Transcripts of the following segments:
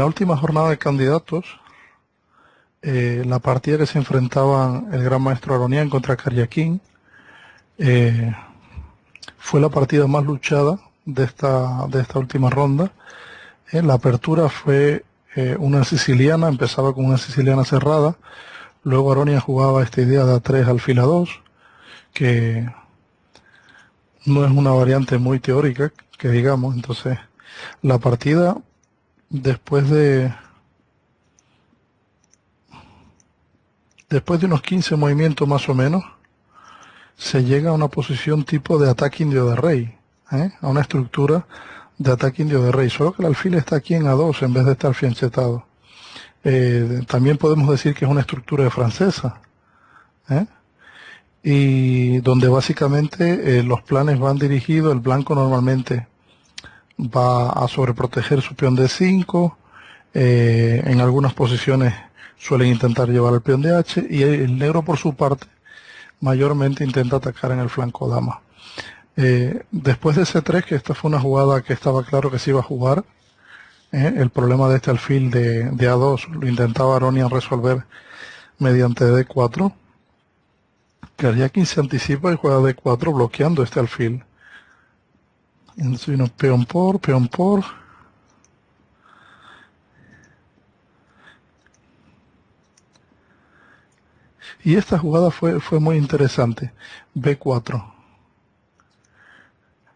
la última jornada de candidatos, la partida que se enfrentaban el gran maestro Aronian contra Karyakin, fue la partida más luchada de esta última ronda. La apertura fue una siciliana, empezaba con una siciliana cerrada, luego Aronian jugaba esta idea de A3 alfil A2, que no es una variante muy teórica, que digamos. Entonces la partida, después de unos 15 movimientos más o menos, se llega a una posición tipo de ataque indio de rey, a una estructura de ataque indio de rey, solo que el alfil está aquí en A2 en vez de estar fianchetado. También podemos decir que es una estructura de francesa, y donde básicamente los planes van dirigidos. El blanco normalmente va a sobreproteger su peón D5, en algunas posiciones suelen intentar llevar el peón de H, y el negro por su parte mayormente intenta atacar en el flanco dama. Después de C3, que esta fue una jugada que estaba claro que se iba a jugar, el problema de este alfil de A2 lo intentaba Aronian resolver mediante D4. Karyakin se anticipa y juega D4 bloqueando este alfil. Entonces vino peón por. Y esta jugada fue muy interesante. B4.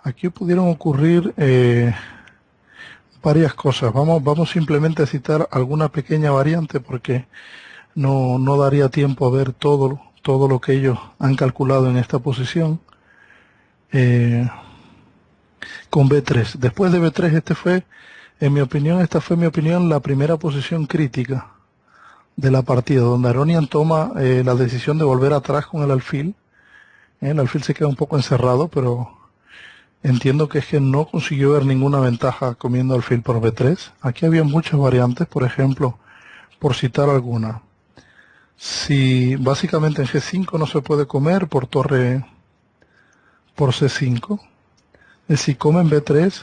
Aquí pudieron ocurrir varias cosas. Vamos simplemente a citar alguna pequeña variante porque no daría tiempo a ver todo lo que ellos han calculado en esta posición. Con B3. Después de B3, esta fue mi opinión, la primera posición crítica de la partida, donde Aronian toma la decisión de volver atrás con el alfil. El alfil se queda un poco encerrado, pero entiendo que es que no consiguió ver ninguna ventaja comiendo alfil por B3. Aquí había muchas variantes, por ejemplo, por citar alguna. Si básicamente en G5 no se puede comer por torre por C5, si come en B3,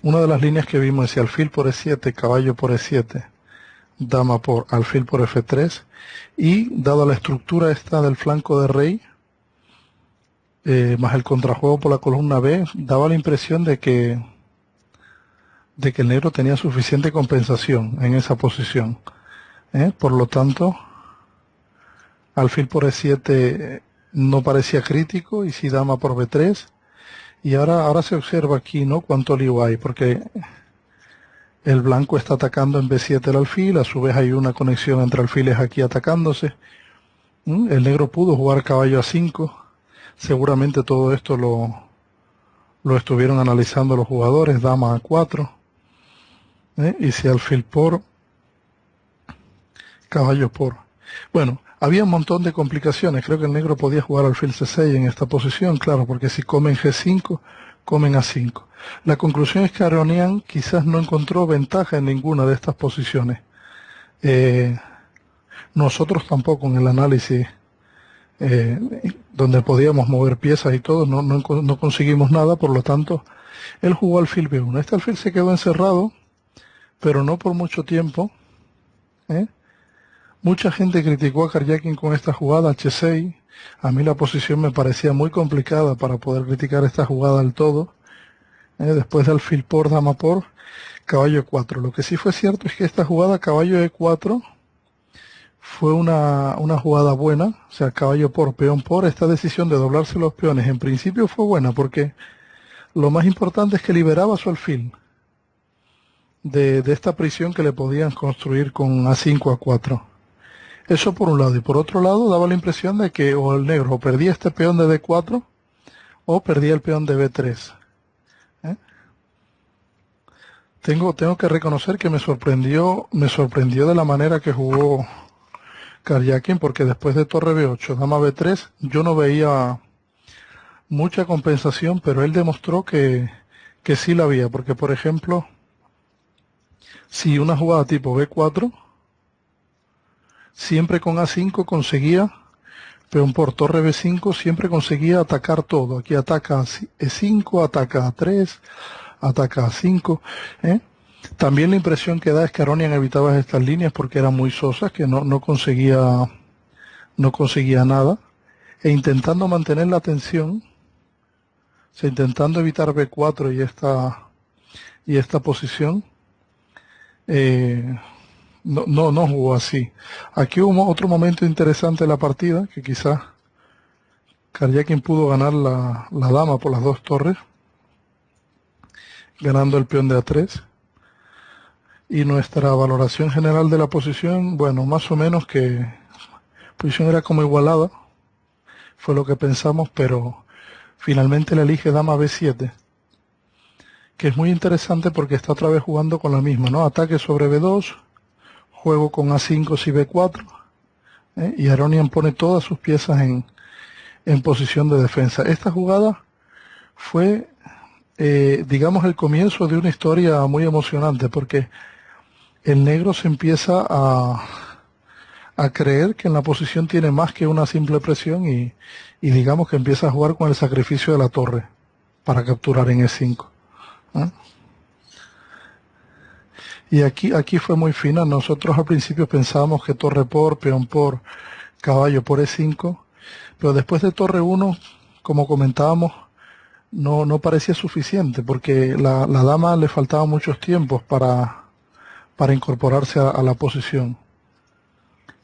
una de las líneas que vimos es alfil por E7, caballo por E7, dama por alfil por F3, y dada la estructura esta del flanco de rey, más el contrajuego por la columna B, daba la impresión de que el negro tenía suficiente compensación en esa posición. Por lo tanto, alfil por E7 no parecía crítico, y sí dama por B3. Y ahora se observa aquí, ¿no?, cuánto lío hay, porque el blanco está atacando en B7 el alfil, a su vez hay una conexión entre alfiles aquí atacándose. El negro pudo jugar caballo A5, seguramente todo esto lo estuvieron analizando los jugadores, dama A4, y si alfil por, caballo por. Bueno, había un montón de complicaciones. Creo que el negro podía jugar alfil C6 en esta posición, claro, porque si comen G5, comen A5. La conclusión es que Aronian quizás no encontró ventaja en ninguna de estas posiciones. Nosotros tampoco en el análisis, donde podíamos mover piezas y todo, no conseguimos nada. Por lo tanto, él jugó alfil B1. Este alfil se quedó encerrado, pero no por mucho tiempo. Mucha gente criticó a Karyakin con esta jugada H6. A mí la posición me parecía muy complicada para poder criticar esta jugada del todo. Después de alfil por, dama por, caballo E4. Lo que sí fue cierto es que esta jugada caballo E4 fue una jugada buena. O sea, caballo por, peón por, esta decisión de doblarse los peones en principio fue buena, porque lo más importante es que liberaba su alfil de esta prisión que le podían construir con A5, A4. Eso por un lado. Y por otro lado daba la impresión de que o el negro perdía este peón de D4 o perdía el peón de B3. Tengo que reconocer que me sorprendió de la manera que jugó Karyakin, porque después de torre B8, dama B3, yo no veía mucha compensación, pero él demostró que sí la había, porque por ejemplo, si una jugada tipo B4, siempre con A5 conseguía, peón por torre B5, siempre conseguía atacar todo. Aquí ataca E5, ataca A3, ataca A5. También la impresión que da es que Aronian evitaba estas líneas porque eran muy sosas, que no conseguía nada, e intentando mantener la tensión, o sea, intentando evitar B4 y esta posición, eh, no jugó así. Aquí hubo otro momento interesante de la partida, que quizás Karjakin pudo ganar la dama por las dos torres, ganando el peón de A3. Y nuestra valoración general de la posición, bueno, más o menos que la posición era como igualada, fue lo que pensamos, pero finalmente le elige dama B7, que es muy interesante porque está otra vez jugando con la misma, ¿no? Ataque sobre B2, juego con A5 y B4, y Aronian pone todas sus piezas en posición de defensa. Esta jugada fue, digamos, el comienzo de una historia muy emocionante, porque el negro se empieza a creer que en la posición tiene más que una simple presión y digamos que empieza a jugar con el sacrificio de la torre para capturar en E5. ¿eh? Y aquí fue muy fina. Nosotros al principio pensábamos que torre por, peón por, caballo por E5, pero después de torre 1, como comentábamos, no parecía suficiente porque la dama le faltaban muchos tiempos para incorporarse a la posición.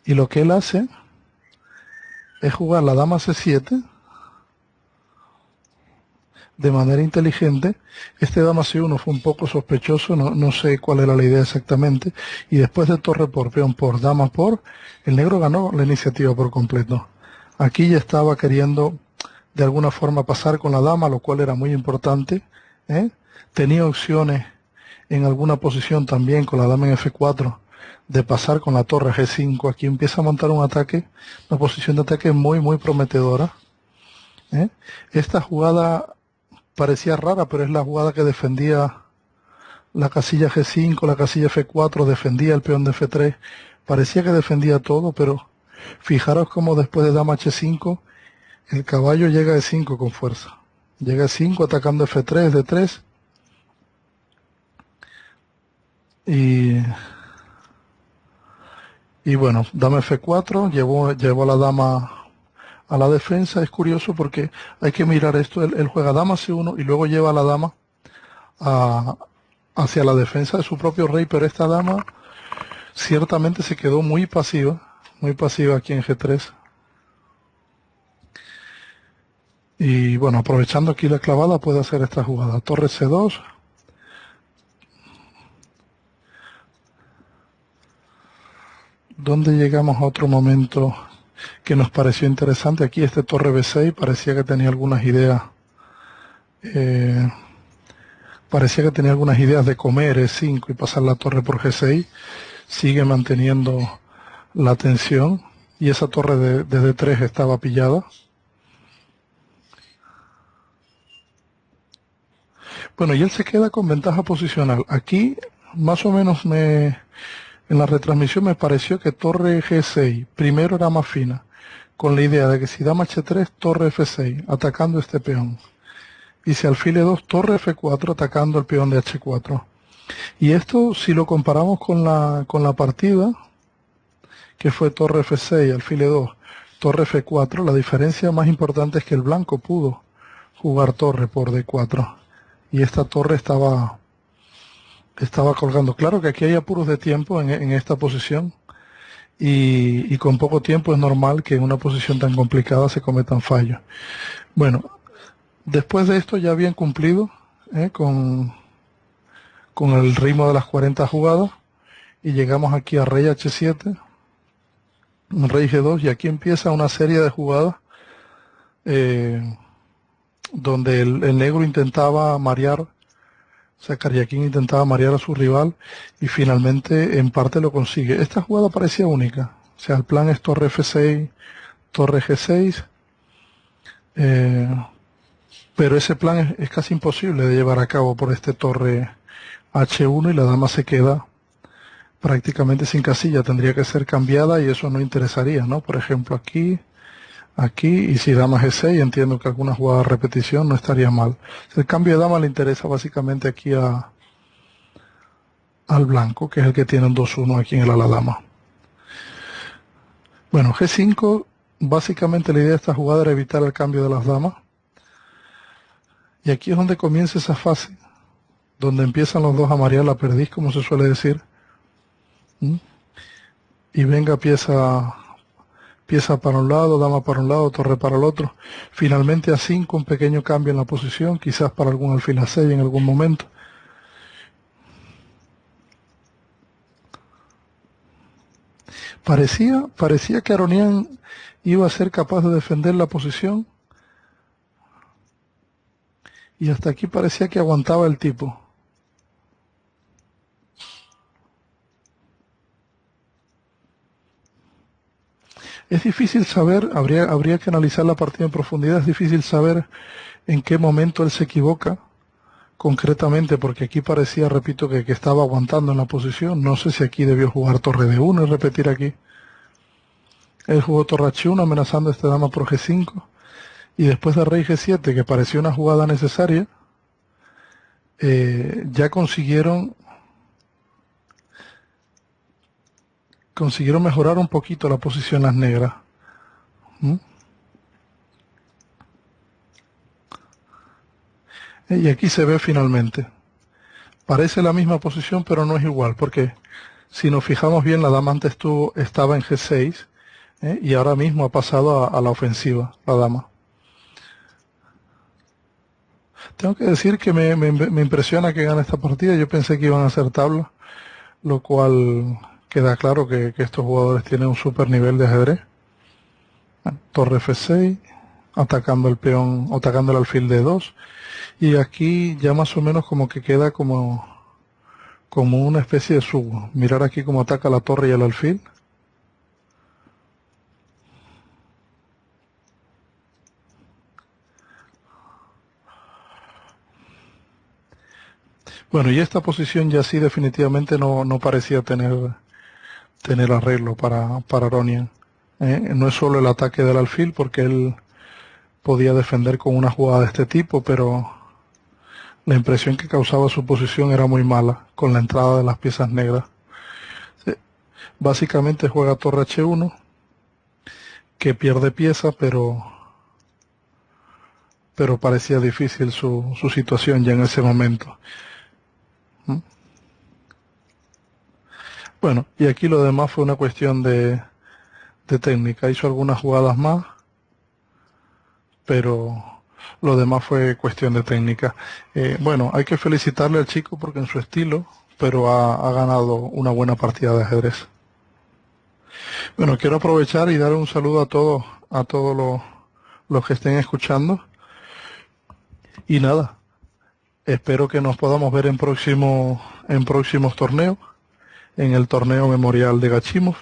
Y lo que él hace es jugar la dama C7 de manera inteligente. Este dama C1 fue un poco sospechoso, no sé cuál era la idea exactamente. Y después de torre por, peón por, dama por, el negro ganó la iniciativa por completo. Aquí ya estaba queriendo de alguna forma pasar con la dama, lo cual era muy importante. Tenía opciones en alguna posición también con la dama en F4 de pasar con la torre G5. Aquí empieza a montar un ataque, una posición de ataque muy prometedora. Esta jugada parecía rara, pero es la jugada que defendía la casilla G5, la casilla F4, defendía el peón de F3. Parecía que defendía todo, pero fijaros cómo después de dama H5 el caballo llega a E5 con fuerza. Llega a E5 atacando F3, D3. Y bueno, dama F4, llevó a la dama a la defensa. Es curioso porque hay que mirar esto. Él juega dama C1 y luego lleva a la dama hacia la defensa de su propio rey, pero esta dama ciertamente se quedó muy pasiva aquí en G3. Y bueno, aprovechando aquí la clavada puede hacer esta jugada. Torre C2. ¿Dónde llegamos a otro momento que nos pareció interesante? Aquí este torre B6 parecía que tenía algunas ideas. Parecía que tenía algunas ideas de comer E5 y pasar la torre por G6. Sigue manteniendo la tensión y esa torre de D3 estaba pillada. Bueno, y él se queda con ventaja posicional. Aquí más o menos en la retransmisión me pareció que torre G6 primero era más fina, con la idea de que si dama H3, torre F6, atacando este peón. Y si alfil E2, torre F4, atacando el peón de H4. Y esto, si lo comparamos con la partida, que fue torre F6, alfil E2, torre F4, la diferencia más importante es que el blanco pudo jugar torre por D4. Y esta torre estaba colgando. Claro que aquí hay apuros de tiempo en esta posición. Y con poco tiempo es normal que en una posición tan complicada se cometan fallos. Bueno, después de esto ya habían cumplido con el ritmo de las 40 jugadas y llegamos aquí a rey H7, rey G2 y aquí empieza una serie de jugadas donde el negro intentaba marear, o sea, Karjakin intentaba marear a su rival y finalmente en parte lo consigue. Esta jugada parecía única, o sea, el plan es torre F6, torre G6, pero ese plan es casi imposible de llevar a cabo por este torre H1 y la dama se queda prácticamente sin casilla, tendría que ser cambiada y eso no interesaría, ¿no? Por ejemplo, aquí, y si dama G6, entiendo que alguna jugada de repetición no estaría mal. El cambio de dama le interesa básicamente aquí a al blanco, que es el que tiene un 2-1 aquí en el ala dama. Bueno, G5, básicamente la idea de esta jugada era evitar el cambio de las damas. Y aquí es donde comienza esa fase, donde empiezan los dos a marear la perdiz, como se suele decir. Y venga pieza para un lado, dama para un lado, torre para el otro. Finalmente a 5, un pequeño cambio en la posición, quizás para algún alfil a 6 en algún momento. Parecía que Aronian iba a ser capaz de defender la posición. Y hasta aquí parecía que aguantaba el tipo. Es difícil saber, habría que analizar la partida en profundidad, es difícil saber en qué momento él se equivoca concretamente, porque aquí parecía, repito, que estaba aguantando en la posición. No sé si aquí debió jugar torre de 1 y repetir aquí. Él jugó torre H1 amenazando a esta dama por G5 y después de rey G7, que pareció una jugada necesaria, ya consiguieron mejorar un poquito la posición las negras. Y aquí se ve finalmente. Parece la misma posición, pero no es igual, porque si nos fijamos bien, la dama antes estaba en G6, y ahora mismo ha pasado a la ofensiva, la dama. Tengo que decir que me impresiona que gane esta partida. Yo pensé que iban a hacer tabla, lo cual queda claro que estos jugadores tienen un super nivel de ajedrez. Torre F6, atacando el peón, atacando el alfil D2, y aquí ya más o menos como que queda como una especie de sub. Mirar aquí cómo ataca la torre y el alfil. Bueno, y esta posición ya sí definitivamente no parecía tener arreglo para Aronian. No es solo el ataque del alfil, porque él podía defender con una jugada de este tipo, pero la impresión que causaba su posición era muy mala con la entrada de las piezas negras. Básicamente juega torre H1, que pierde pieza, pero parecía difícil su situación ya en ese momento. Bueno, y aquí lo demás fue una cuestión de técnica. Hizo algunas jugadas más, pero lo demás fue cuestión de técnica. Bueno, hay que felicitarle al chico porque en su estilo, pero ha ganado una buena partida de ajedrez. Bueno, quiero aprovechar y dar un saludo a todos los que estén escuchando. Y nada, espero que nos podamos ver en próximos torneos, en el torneo memorial de Gachimov.